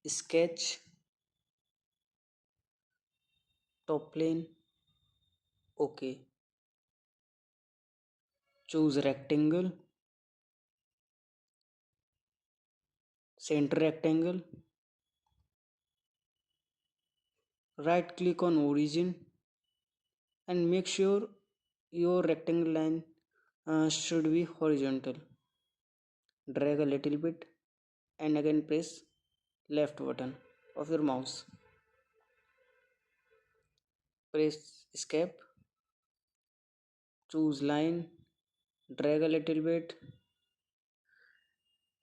sketch, top plane, OK. Choose rectangle, center rectangle, right click on origin and make sure your rectangle line should be horizontal. Drag a little bit and again press left button of your mouse. Press escape, choose line, drag a little bit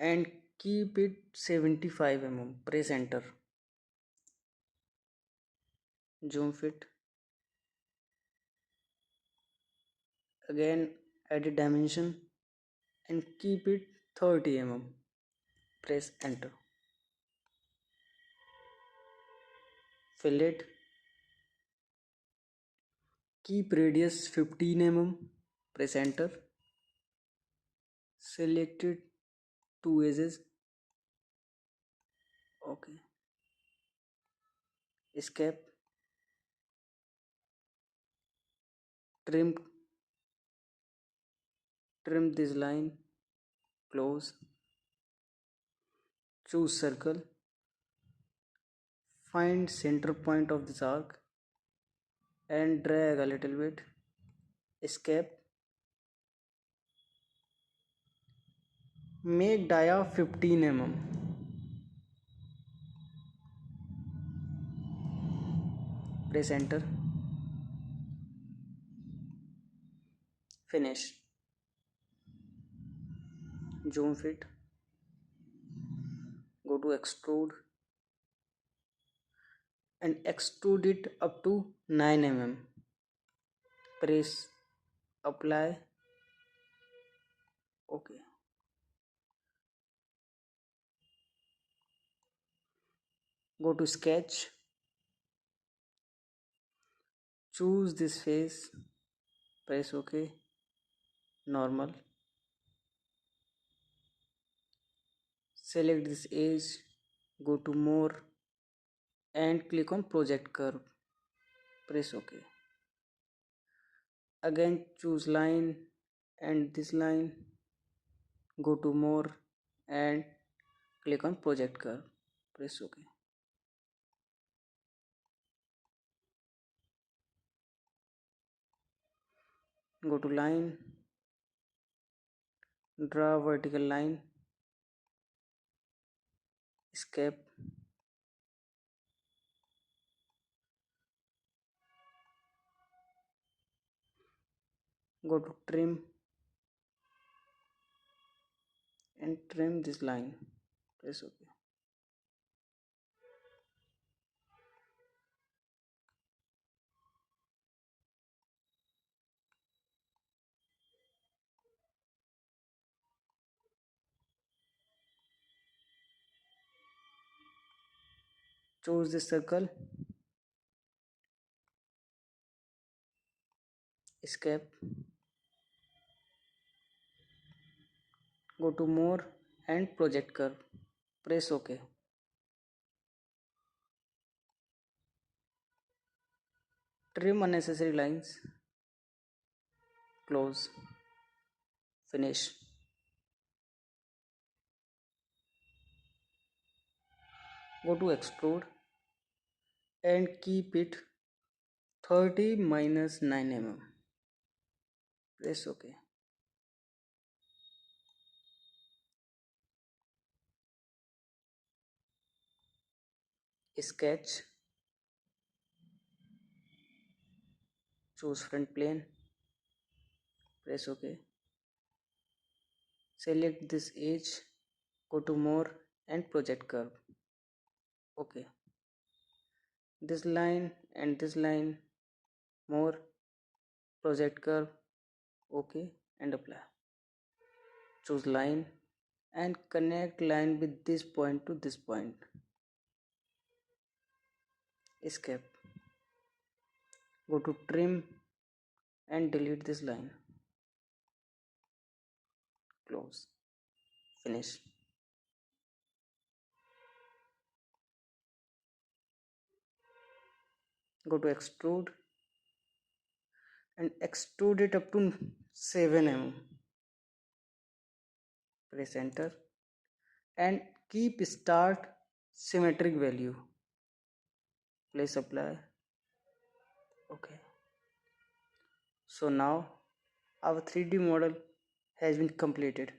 and keep it 75 mm. Press enter. Zoom fit. Again edit dimension and keep it 30 mm. Press enter. Fillet. Keep radius 15 mm. Press enter. Select it two edges. OK. Escape. Trim. Trim this line. Close. Choose circle. Find center point of this arc and drag a little bit. Escape. Make dia 15 mm. Press enter. Finish. Zoom fit. Go to extrude and extrude it up to 9 mm. Press apply. OK. Go to sketch. Choose this face. Press OK. Normal. Select this edge. Go to more and click on project curve. Press OK. Again choose line and this line. Go to more and click on project curve. Press OK. Go to line, draw vertical line, escape. Go to trim and trim this line. Press OK. Choose this circle, escape. Go to more and project curve. Press OK. Trim unnecessary lines. Close. Finish. Go to extrude and keep it 30 minus 9 mm. Press OK. Sketch. Choose front plane. Press OK. Select this edge. Go to more and project curve. OK. This line and this line, more, project curve. OK and apply. Choose line and connect line with this point to this point. Escape. Go to trim and delete this line. Close. Finish. go to extrude and extrude it up to 7 mm. Press enter and keep start symmetric value. Place apply. Okay. So now our 3D model has been completed.